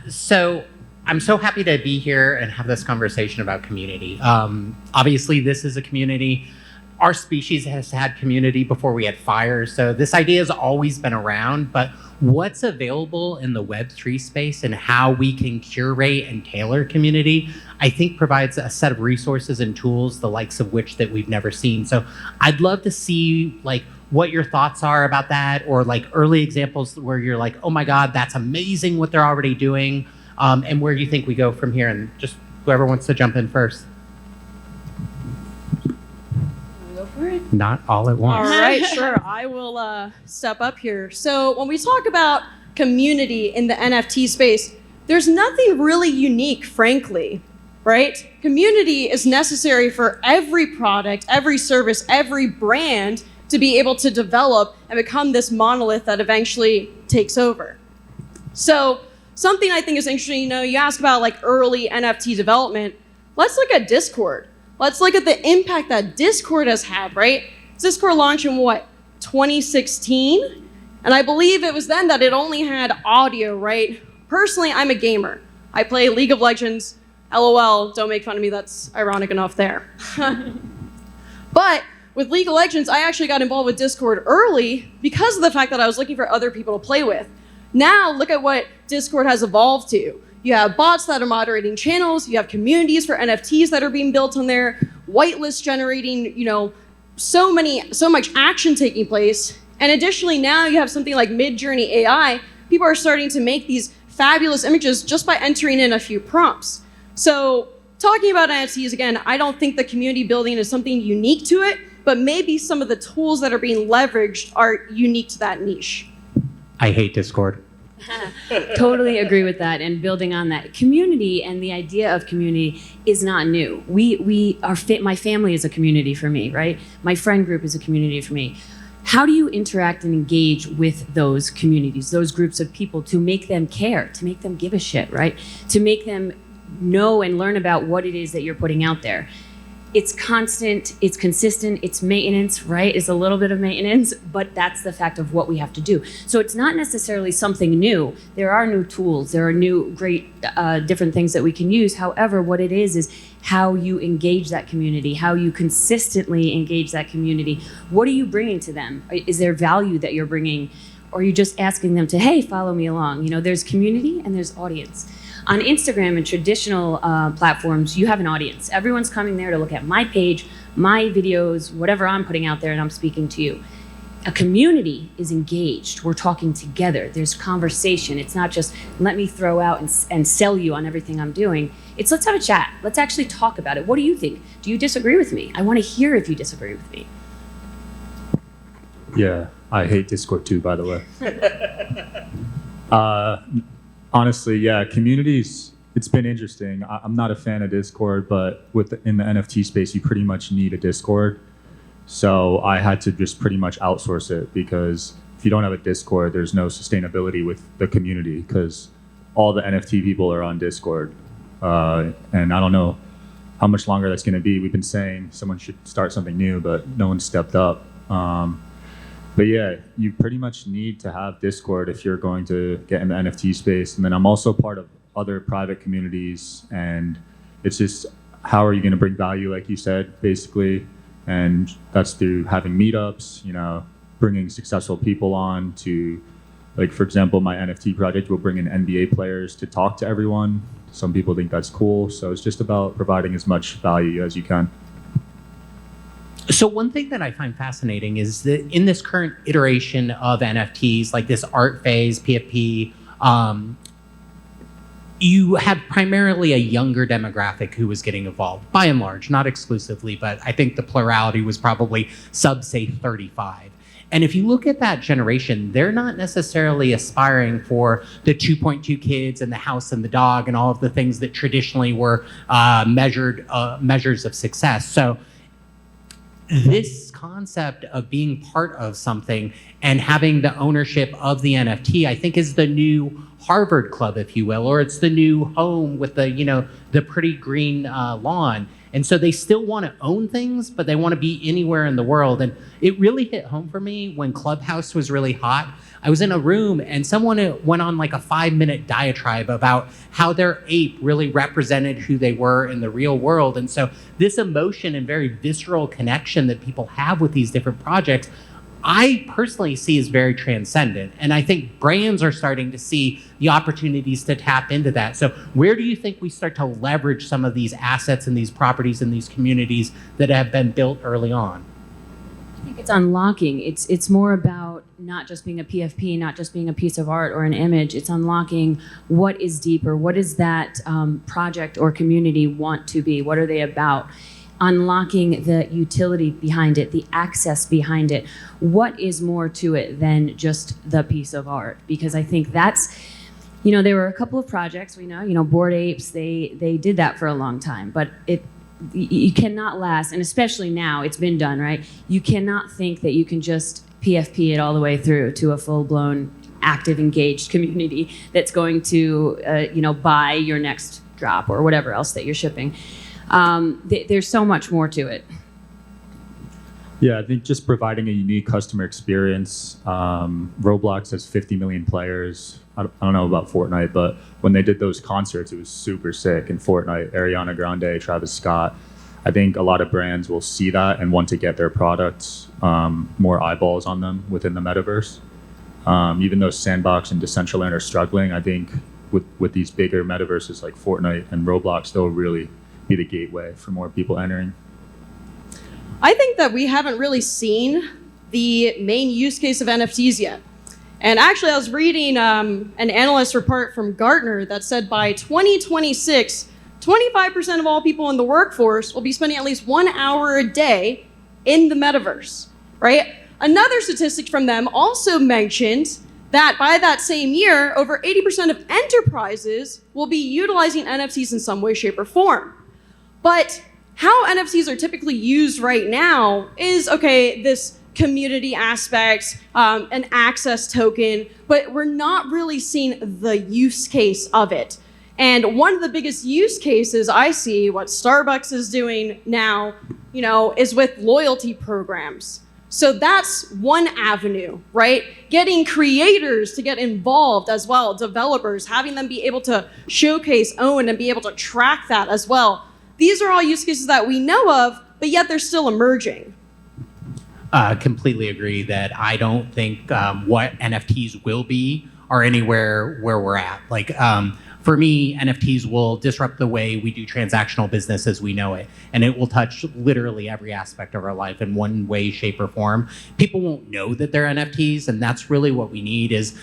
So I'm so happy to be here and have this conversation about community. Obviously, this is a community. Our species has had community before we had fire, so this idea has always been around, but what's available in the Web3 space and how we can curate and tailor community, I think provides a set of resources and tools, the likes of which that we've never seen. So I'd love to see like what your thoughts are about that, or like early examples where you're like, oh my God, that's amazing what they're already doing, and where you think we go from here, and just whoever wants to jump in first. Not all at once. All right, sure. I will step up here. So when we talk about community in the NFT space, there's nothing really unique, frankly, right? Community is necessary for every product, every service, every brand to be able to develop and become this monolith that eventually takes over. So something I think is interesting, you ask about like early NFT development. Let's look at Discord. Let's look at the impact that Discord has had, right? Discord launched in 2016? And I believe it was then that it only had audio, right? Personally, I'm a gamer. I play League of Legends. LOL, don't make fun of me, that's ironic enough there. But with League of Legends, I actually got involved with Discord early because of the fact that I was looking for other people to play with. Now, look at what Discord has evolved to. You have bots that are moderating channels. You have communities for NFTs that are being built on there. Whitelist generating, so much action taking place. And additionally, now you have something like Midjourney AI. People are starting to make these fabulous images just by entering in a few prompts. So talking about NFTs, again, I don't think the community building is something unique to it, but maybe some of the tools that are being leveraged are unique to that niche. I hate Discord. Totally agree with that, and building on that, community and the idea of community is not new. My family is a community for me, right? My friend group is a community for me. How do you interact and engage with those communities, those groups of people, to make them care, to make them give a shit, right? To make them know and learn about what it is that you're putting out there. It's constant, it's consistent, it's maintenance, right? It's a little bit of maintenance, but that's the fact of what we have to do. So it's not necessarily something new. There are new tools, there are new great different things that we can use. However, what it is how you engage that community, how you consistently engage that community. What are you bringing to them? Is there value that you're bringing? Or are you just asking them to, hey, follow me along? There's community and there's audience. On Instagram and traditional platforms, you have an audience. Everyone's coming there to look at my page, my videos, whatever I'm putting out there, and I'm speaking to you. A community is engaged. We're talking together. There's conversation. It's not just let me throw out and sell you on everything I'm doing. It's let's have a chat. Let's actually talk about it. What do you think? Do you disagree with me? I want to hear if you disagree with me. Yeah, I hate Discord too, by the way. Honestly, yeah, communities, it's been interesting. I'm not a fan of Discord, but in the NFT space, you pretty much need a Discord. So I had to just pretty much outsource it, because if you don't have a Discord, there's no sustainability with the community, because all the NFT people are on Discord. And I don't know how much longer that's going to be. We've been saying someone should start something new, but no one stepped up. But yeah, you pretty much need to have Discord if you're going to get in the NFT space. And then I'm also part of other private communities, and it's just, how are you going to bring value, like you said, basically? And that's through having meetups, bringing successful people on to, like, for example, my NFT project will bring in NBA players to talk to everyone. Some people think that's cool. So it's just about providing as much value as you can. So one thing that I find fascinating is that in this current iteration of NFTs, like this art phase, PFP, you had primarily a younger demographic who was getting involved, by and large, not exclusively, but I think the plurality was probably say 35. And if you look at that generation, they're not necessarily aspiring for the 2.2 kids and the house and the dog and all of the things that traditionally were measures of success. So this concept of being part of something and having the ownership of the NFT, I think, is the new Harvard Club, if you will, or it's the new home with the pretty green lawn. And so they still want to own things, but they want to be anywhere in the world. And it really hit home for me when Clubhouse was really hot. I was in a room and someone went on like a 5-minute diatribe about how their ape really represented who they were in the real world. And so this emotion and very visceral connection that people have with these different projects, I personally see as very transcendent. And I think brands are starting to see the opportunities to tap into that. So where do you think we start to leverage some of these assets and these properties and these communities that have been built early on? I think it's unlocking. It's more about not just being a PFP, not just being a piece of art or an image. It's unlocking what is deeper. What does that project or community want to be? What are they about? Unlocking the utility behind it, the access behind it. What is more to it than just the piece of art? Because I think that's, there were a couple of projects we know, Bored Apes, they did that for a long time, but you cannot last, and especially now, it's been done, right? You cannot think that you can just PFP it all the way through to a full-blown, active, engaged community that's going to, buy your next drop or whatever else that you're shipping. There's so much more to it. Yeah, I think just providing a unique customer experience. Roblox has 50 million players. I don't know about Fortnite, but when they did those concerts, it was super sick. In Fortnite, Ariana Grande, Travis Scott. I think a lot of brands will see that and want to get their products more eyeballs on them within the metaverse. Even though Sandbox and Decentraland are struggling, I think with these bigger metaverses like Fortnite and Roblox, they'll really be the gateway for more people entering. I think that we haven't really seen the main use case of NFTs yet. And actually, I was reading an analyst report from Gartner that said by 2026, 25% of all people in the workforce will be spending at least 1 hour a day in the metaverse, right? Another statistic from them also mentioned that by that same year, over 80% of enterprises will be utilizing NFTs in some way, shape, or form. But how NFTs are typically used right now is, okay, this community aspect, an access token, but we're not really seeing the use case of it. And one of the biggest use cases I see, what Starbucks is doing now, is with loyalty programs. So that's one avenue, right? Getting creators to get involved as well, developers, having them be able to showcase, own, and be able to track that as well. These are all use cases that we know of, but yet they're still emerging. Completely agree that I don't think what NFTs will be are anywhere where we're at. Like, for me, NFTs will disrupt the way we do transactional business as we know it. And it will touch literally every aspect of our life in one way, shape, or form. People won't know that they're NFTs, and that's really what we need is,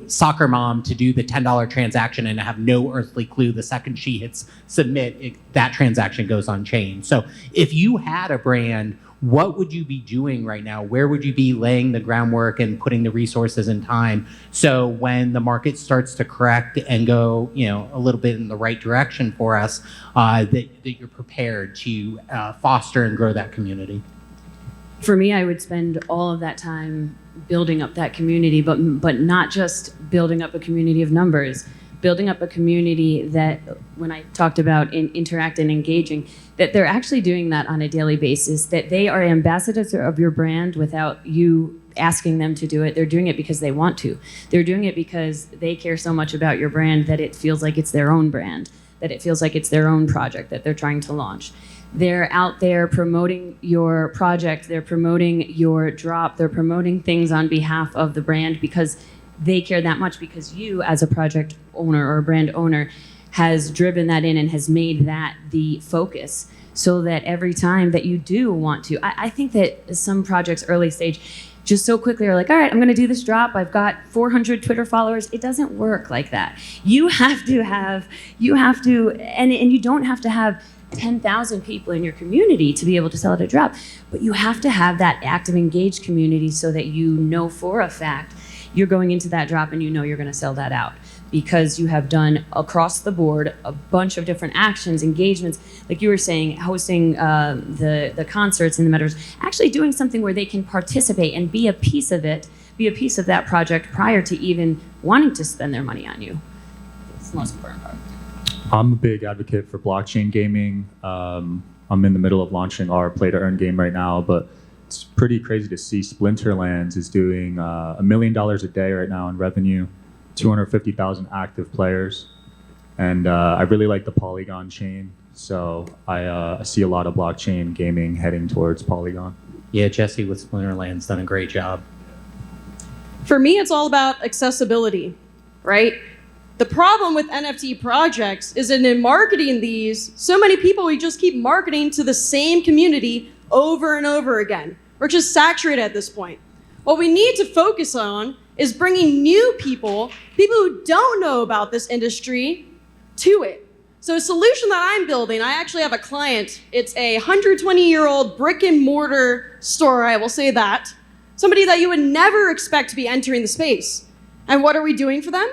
soccer mom to do the $10 transaction and have no earthly clue the second she hits submit, that transaction goes on chain. So if you had a brand, what would you be doing right now? Where would you be laying the groundwork and putting the resources and time so when the market starts to correct and go, a little bit in the right direction for us, that you're prepared to foster and grow that community? For me, I would spend all of that time building up that community, but not just building up a community of numbers, building up a community that, when I talked about interact and engaging, that they're actually doing that on a daily basis, that they are ambassadors of your brand without you asking them to do it. They're doing it because they want to. They're doing it because they care so much about your brand that it feels like it's their own brand, that it feels like it's their own project that they're trying to launch. They're out there promoting your project, they're promoting your drop, they're promoting things on behalf of the brand because they care that much, because you as a project owner or a brand owner has driven that in and has made that the focus, so that every time that you do want to, I think that some projects early stage just so quickly are like, all right, I'm gonna do this drop, I've got 400 Twitter followers. It doesn't work like that. You have to, and you don't have to have 10,000 people in your community to be able to sell at a drop, but you have to have that active, engaged community so that you know for a fact you're going into that drop and you're going to sell that out, because you have done across the board a bunch of different actions, engagements, like you were saying, hosting the concerts in the metaverse, actually doing something where they can participate and be a piece of it, be a piece of that project prior to even wanting to spend their money on you. It's the most important part. I'm a big advocate for blockchain gaming. I'm in the middle of launching our play to earn game right now, but it's pretty crazy to see Splinterlands is doing $1 million a day right now in revenue, 250,000 active players. And I really like the Polygon chain. So I see a lot of blockchain gaming heading towards Polygon. Yeah, Jesse with Splinterland's done a great job. For me, it's all about accessibility, right? The problem with NFT projects is that in marketing these, so many people, we just keep marketing to the same community over and over again. We're just saturated at this point. What we need to focus on is bringing new people who don't know about this industry, to it. So a solution that I'm building, I actually have a client. It's a 120-year-old brick and mortar store, I will say that. Somebody that you would never expect to be entering the space. And what are we doing for them?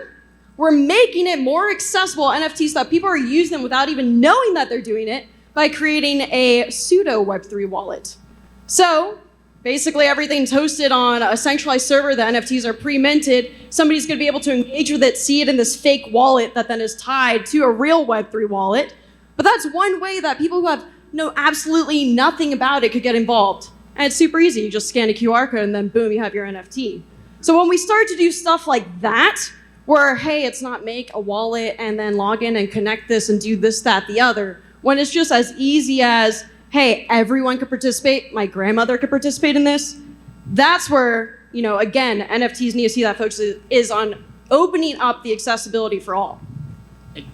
We're making it more accessible, NFTs, that people are using them without even knowing that they're doing it, by creating a pseudo Web3 wallet. So basically everything's hosted on a centralized server. The NFTs are pre-minted. Somebody's going to be able to engage with it, see it in this fake wallet that then is tied to a real Web3 wallet. But that's one way that people who have know absolutely nothing about it could get involved. And it's super easy. You just scan a QR code and then boom, you have your NFT. So when we start to do stuff like that, where, hey, it's not make a wallet and then log in and connect this and do this, that, the other, when it's just as easy as, hey, everyone could participate, my grandmother could participate in this, that's where, again, NFTs need to see that focus is on opening up the accessibility for all.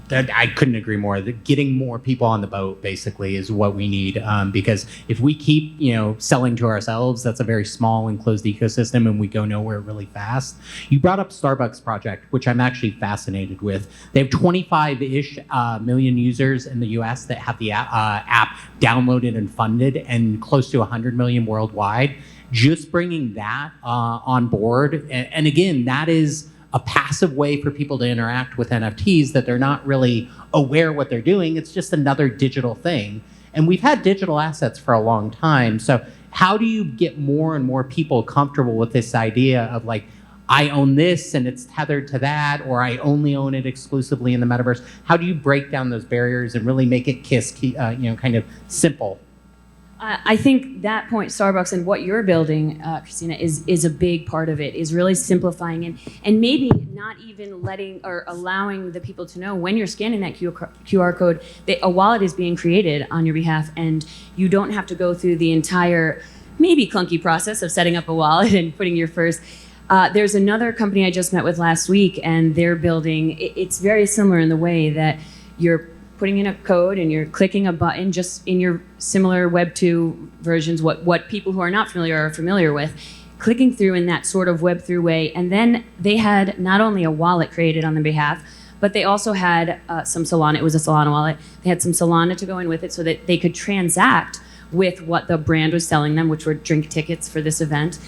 I couldn't agree more. Getting more people on the boat, basically, is what we need. Because if we keep, selling to ourselves, that's a very small and closed ecosystem, and we go nowhere really fast. You brought up Starbucks project, which I'm actually fascinated with. They have 25-ish million users in the US that have the app downloaded and funded, and close to 100 million worldwide. Just bringing that on board, and again, that is a passive way for people to interact with NFTs that they're not really aware what they're doing. It's just another digital thing. And we've had digital assets for a long time. So how do you get more and more people comfortable with this idea of like, I own this and it's tethered to that, or I only own it exclusively in the metaverse? How do you break down those barriers and really make it kind of simple? I think that point, Starbucks, and what you're building, Christina, is a big part of it, is really simplifying and maybe not even letting or allowing the people to know when you're scanning that QR code that a wallet is being created on your behalf, and you don't have to go through the entire maybe clunky process of setting up a wallet and putting your first. There's another company I just met with last week, and they're building, it's very similar in the way that you're putting in a code and you're clicking a button, just in your similar Web 2 versions, what people who are not familiar are familiar with, clicking through in that sort of Web 3 way. And then they had not only a wallet created on their behalf, but they also had some Solana. It was a Solana wallet. They had some Solana to go in with it so that they could transact with what the brand was selling them, which were drink tickets for this event,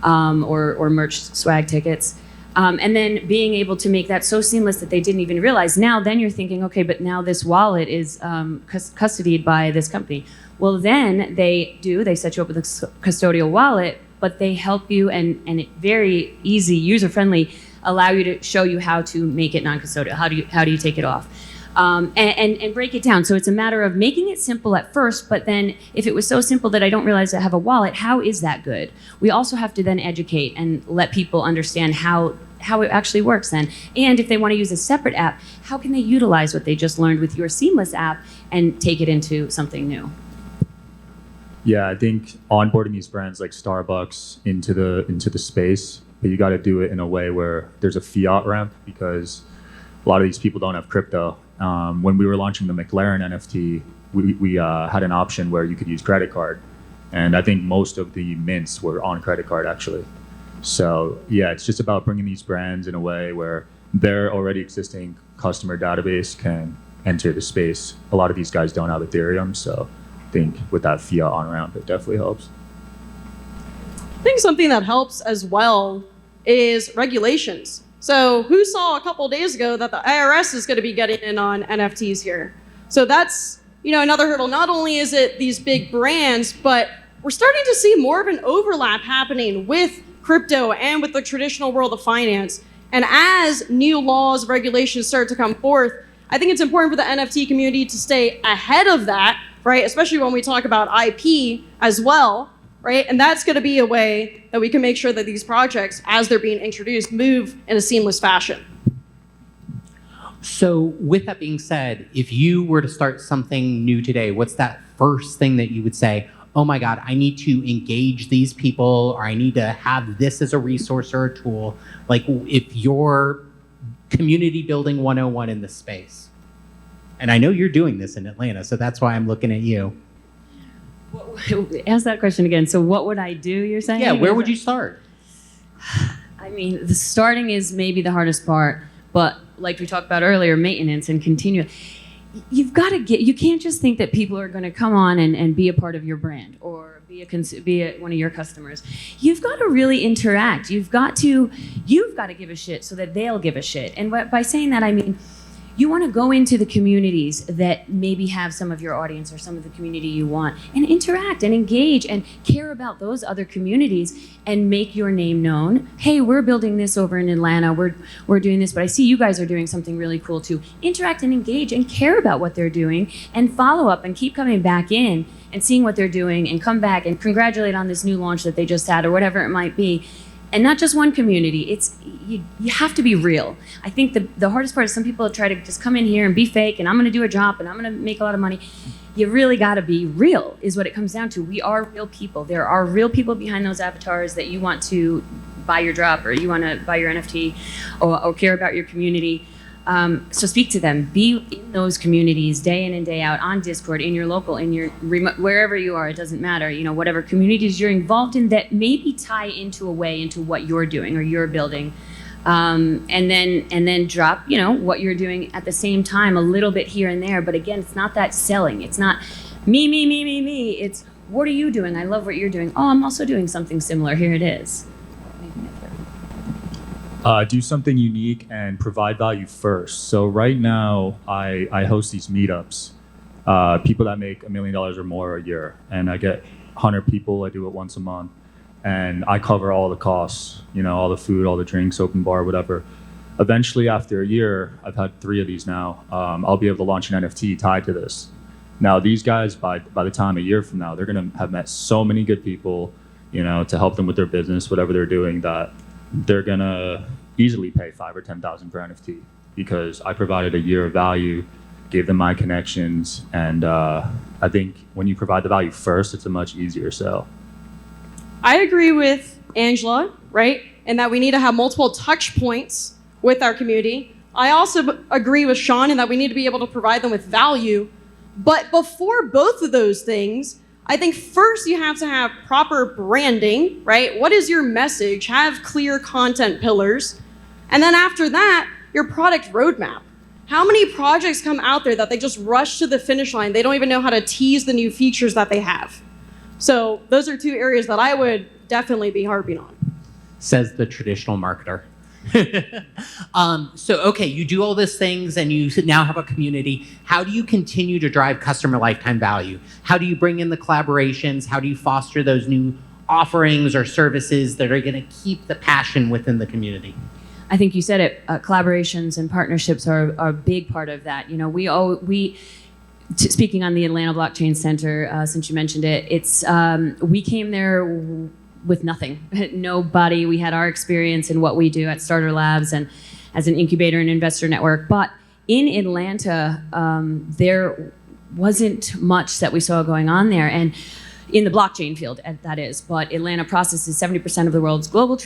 or merch swag tickets. And then being able to make that so seamless that they didn't even realize. Now, then you're thinking, okay, but now this wallet is custodied by this company. Well, then they set you up with a custodial wallet, but they help you and it very easy, user-friendly, allow you to show you how to make it non-custodial. How do you take it off? And break it down. So it's a matter of making it simple at first, but then if it was so simple that I don't realize I have a wallet, how is that good? We also have to then educate and let people understand how it actually works then. And if they want to use a separate app, how can they utilize what they just learned with your seamless app and take it into something new? Yeah, I think onboarding these brands like Starbucks into the space, but you got to do it in a way where there's a fiat ramp, because a lot of these people don't have crypto. When we were launching the McLaren NFT, we had an option where you could use credit card. And I think most of the mints were on credit card, actually. So yeah, it's just about bringing these brands in a way where their already existing customer database can enter the space. A lot of these guys don't have Ethereum, so I think with that fiat on-ramp, it definitely helps. I think something that helps as well is regulations. So who saw a couple days ago that the IRS is going to be getting in on NFTs here? So that's another hurdle. Not only is it these big brands, but we're starting to see more of an overlap happening with crypto and with the traditional world of finance. And as new laws, regulations start to come forth, I think it's important for the NFT community to stay ahead of that, right? Especially when we talk about IP as well, right? And that's going to be a way that we can make sure that these projects, as they're being introduced, move in a seamless fashion. So with that being said, if you were to start something new today, what's that first thing that you would say, oh my God, I need to engage these people, or I need to have this as a resource or a tool? Like if you're community building 101 in this space, and I know you're doing this in Atlanta, so that's why I'm looking at you. Ask that question again. So what would I do, you're saying? Yeah, where would you start? I mean, the starting is maybe the hardest part, but like we talked about earlier, maintenance and continue. You've got to you can't just think that people are going to come on and be a part of your brand or be one of your customers. You've got to really interact. You've got to give a shit so that they'll give a shit. And by saying that, I mean, you want to go into the communities that maybe have some of your audience or some of the community you want and interact and engage and care about those other communities and make your name known. Hey, we're building this over in Atlanta. We're doing this, but I see you guys are doing something really cool too. Interact and engage and care about what they're doing and follow up and keep coming back in and seeing what they're doing and come back and congratulate on this new launch that they just had or whatever it might be. And not just one community. It's you have to be real. I think the hardest part is some people try to just come in here and be fake and I'm going to do a drop and I'm going to make a lot of money. You really got to be real is what it comes down to. We are real people. There are real people behind those avatars that you want to buy your drop or you want to buy your NFT or care about your community. So speak to them. Be in those communities day in and day out on Discord, in your local, in your remote, wherever you are. It doesn't matter. You know, whatever communities you're involved in that maybe tie into what you're doing or you're building, and then drop what you're doing at the same time a little bit here and there. But again, it's not that selling. It's not me. It's what are you doing? I love what you're doing. Oh, I'm also doing something similar. Here it is. Do something unique and provide value first. So right now, I host these meetups, people that make $1 million or more a year, and I get 100 people. I do it once a month, and I cover all the costs, all the food, all the drinks, open bar, whatever. Eventually, after a year, I've had 3 of these now. I'll be able to launch an NFT tied to this. Now, these guys, by the time a year from now, they're going to have met so many good people, to help them with their business, whatever they're doing, that they're gonna easily pay $5,000 or $10,000 per NFT because I provided a year of value, gave them my connections, and I think when you provide the value first, it's a much easier sell. I agree with Angela, right? And that we need to have multiple touch points with our community. I also agree with Sean in that we need to be able to provide them with value. But before both of those things, I think first you have to have proper branding, right? What is your message? Have clear content pillars. And then after that, your product roadmap. How many projects come out there that they just rush to the finish line? They don't even know how to tease the new features that they have. So those are 2 areas that I would definitely be harping on. Says the traditional marketer. So, okay, you do all these things and you now have a community. How do you continue to drive customer lifetime value? How do you bring in the collaborations? How do you foster those new offerings or services that are going to keep the passion within the community? I think you said it. Collaborations and partnerships are a big part of that. Speaking on the Atlanta Blockchain Center, since you mentioned it, we came there with nothing, nobody. We had our experience in what we do at Starter Labs and as an incubator and investor network. But in Atlanta, there wasn't much that we saw going on there. And in the blockchain field, that is. But Atlanta processes 70% of the world's global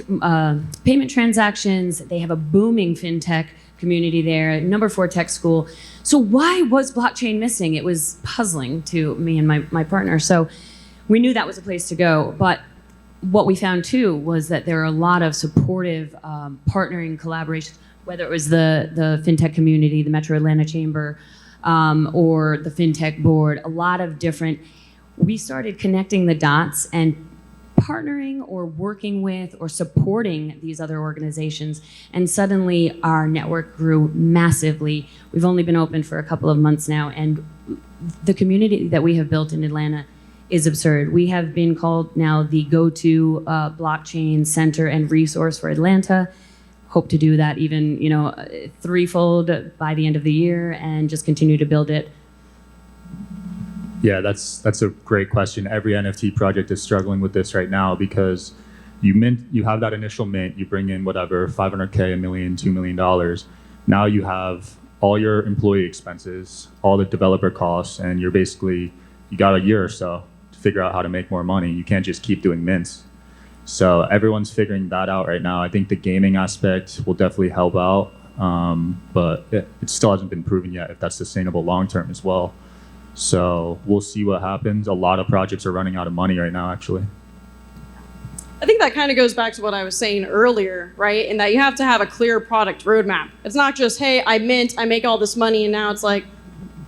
payment transactions. They have a booming fintech community there, number 4 tech school. So why was blockchain missing? It was puzzling to me and my partner. So we knew that was a place to go. But what we found too was that there are a lot of supportive partnering collaborations, whether it was the fintech community, the Metro Atlanta Chamber, or the fintech board, a lot of different. We started connecting the dots and partnering or working with or supporting these other organizations, and suddenly our network grew massively. We've only been open for a couple of months now, and the community that we have built in Atlanta is absurd. We have been called now the go-to blockchain center and resource for Atlanta. Hope to do that even, threefold by the end of the year and just continue to build it. Yeah, that's a great question. Every NFT project is struggling with this right now because you have that initial mint, you bring in whatever, 500K, $1 million, $2 million. Now you have all your employee expenses, all the developer costs, and you got a year or so to figure out how to make more money. You can't just keep doing mints. So everyone's figuring that out right now. I think the gaming aspect will definitely help out, but it still hasn't been proven yet if that's sustainable long term as well. So we'll see what happens. A lot of projects are running out of money right now, actually. I think that kind of goes back to what I was saying earlier, right? In that you have to have a clear product roadmap. It's not just, hey, I mint, I make all this money, and now it's like,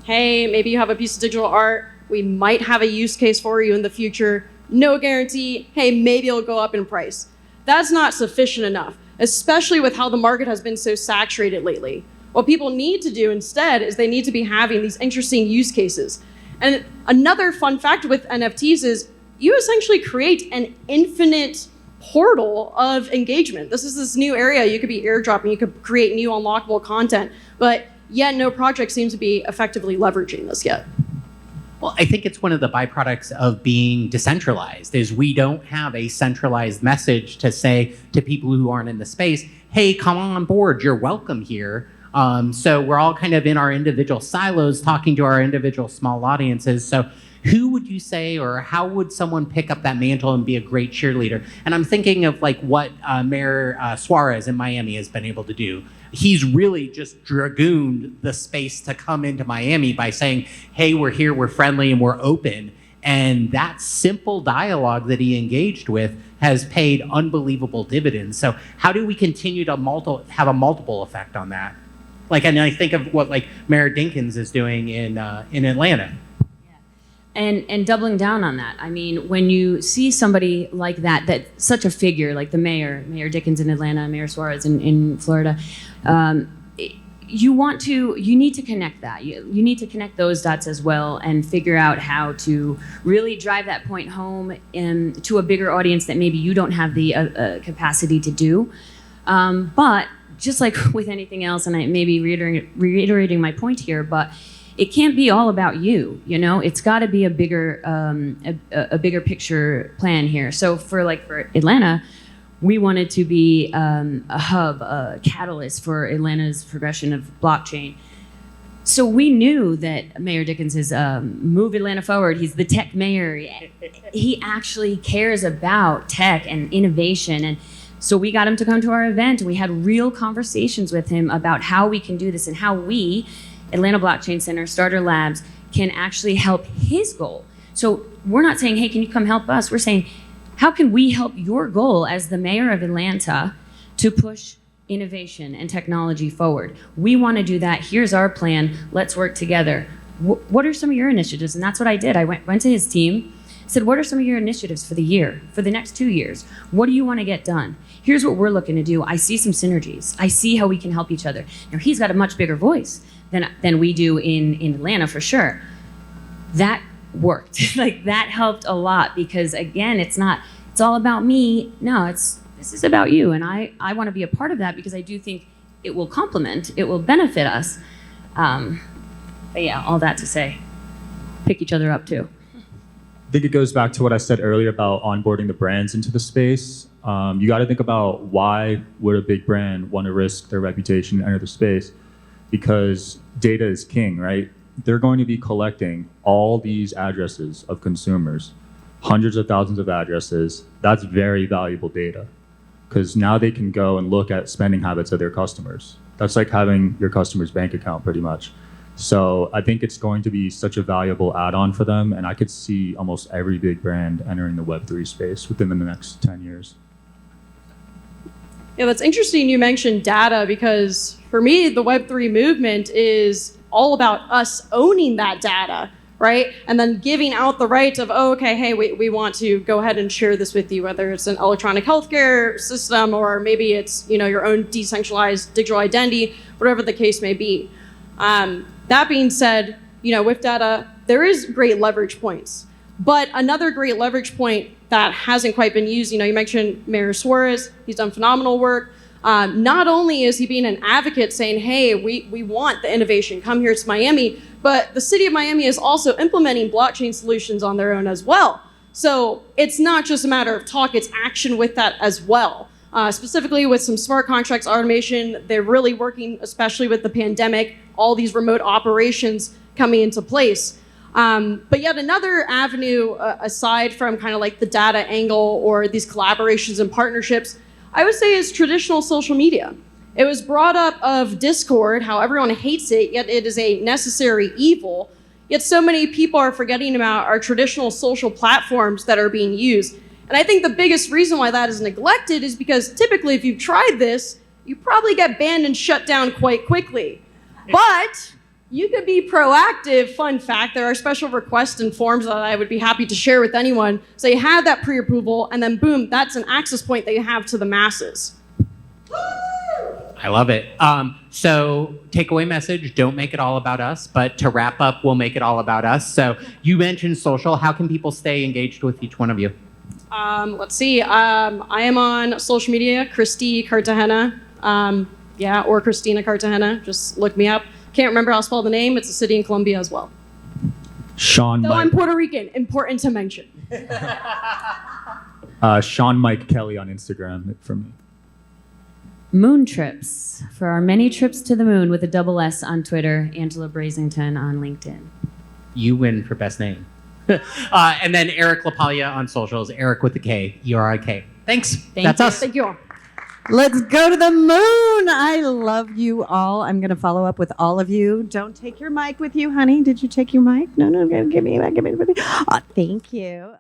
hey, maybe you have a piece of digital art. We might have a use case for you in the future. No guarantee. Hey, maybe it'll go up in price. That's not sufficient enough, especially with how the market has been so saturated lately. What people need to do instead is they need to be having these interesting use cases. And another fun fact with NFTs is you essentially create an infinite portal of engagement. This is this new area. You could be airdropping, you could create new unlockable content, but yet no project seems to be effectively leveraging this yet. Well, I think it's one of the byproducts of being decentralized is we don't have a centralized message to say to people who aren't in the space, hey, come on board, you're welcome here. So we're all kind of in our individual silos talking to our individual small audiences. So who would you say, or how would someone pick up that mantle and be a great cheerleader? And I'm thinking of like what Mayor Suarez in Miami has been able to do. He's really just dragooned the space to come into Miami by saying, hey, we're here, we're friendly, and we're open. And that simple dialogue that he engaged with has paid unbelievable dividends. So how do we continue to have a multiple effect on that? Like, and I think of what like Mayor Dinkins is doing in Atlanta. And doubling down on that. I mean, when you see somebody like that, that's such a figure, like the Mayor Dickens in Atlanta, Mayor Suarez in Florida, you need to connect that. You need to connect those dots as well and figure out how to really drive that point home to a bigger audience that maybe you don't have the capacity to do. But just like with anything else, and I may be reiterating my point here, but it can't be all about you, you know. It's got to be a bigger picture plan here. So for Atlanta, we wanted to be a hub, a catalyst for Atlanta's progression of blockchain. So we knew that Mayor Dickens is move Atlanta forward. He's the tech mayor. He actually cares about tech and innovation. And so we got him to come to our event. And we had real conversations with him about how we can do this and how we, Atlanta Blockchain Center, Starter Labs, can actually help his goal. So we're not saying, hey, can you come help us? We're saying, how can we help your goal as the mayor of Atlanta to push innovation and technology forward? We want to do that. Here's our plan. Let's work together. What are some of your initiatives? And that's what I did. I went to his team, said, what are some of your initiatives for the year, for the next 2 years? What do you want to get done? Here's what we're looking to do. I see some synergies. I see how we can help each other. Now, he's got a much bigger voice than we do in Atlanta, for sure. That worked. Like, that helped a lot because, again, it's all about me. No, this is about you. And I want to be a part of that because I do think it will complement, it will benefit us. But yeah, all that to say, pick each other up too. I think it goes back to what I said earlier about onboarding the brands into the space. You got to think about why would a big brand want to risk their reputation and enter the space? Because data is king, right? They're going to be collecting all these addresses of consumers, hundreds of thousands of addresses. That's very valuable data because now they can go and look at spending habits of their customers. That's like having your customer's bank account pretty much. So I think it's going to be such a valuable add-on for them, and I could see almost every big brand entering the Web3 space within the next 10 years. Yeah, that's interesting you mentioned data because for me, the Web3 movement is all about us owning that data, right? And then giving out the right of, oh, okay, hey, we want to go ahead and share this with you, whether it's an electronic healthcare system or maybe it's, you know, your own decentralized digital identity, whatever the case may be. That being said, you know, with data, there is great leverage points. But another great leverage point that hasn't quite been used, you know, you mentioned Mayor Suarez, he's done phenomenal work. Not only is he being an advocate saying, hey, we want the innovation, come here to Miami, but the city of Miami is also implementing blockchain solutions on their own as well. So it's not just a matter of talk, it's action with that as well. Specifically with some smart contracts automation, they're really working, especially with the pandemic, all these remote operations coming into place. But yet another avenue, aside from kind of like the data angle or these collaborations and partnerships, I would say is traditional social media. It was brought up of Discord, how everyone hates it, yet it is a necessary evil. Yet so many people are forgetting about our traditional social platforms that are being used. And I think the biggest reason why that is neglected is because typically if you've tried this, you probably get banned and shut down quite quickly. But you could be proactive. Fun fact, there are special requests and forms that I would be happy to share with anyone. So you have that pre-approval, and then boom, that's an access point that you have to the masses. I love it. So takeaway message, don't make it all about us, but to wrap up, we'll make it all about us. So you mentioned social. How can people stay engaged with each one of you? Let's see. I am on social media, Christy Cartagena. Or Christina Cartagena. Just look me up. Can't remember how to spell the name. It's a city in Colombia as well. Sean Though Mike. I'm Puerto Rican. Important to mention. Sean Mike Kelly on Instagram for me. Moon trips. For our many trips to the moon with a double S on Twitter, Angela Brazington on LinkedIn. You win for best name. And then Eric LaPaglia on socials, Eric with the K, ERIK. Thanks. That's us. Thank you all. Let's go to the moon. I love you all. I'm going to follow up with all of you. Don't take your mic with you, honey. Did you take your mic? No, give me. Oh, thank you.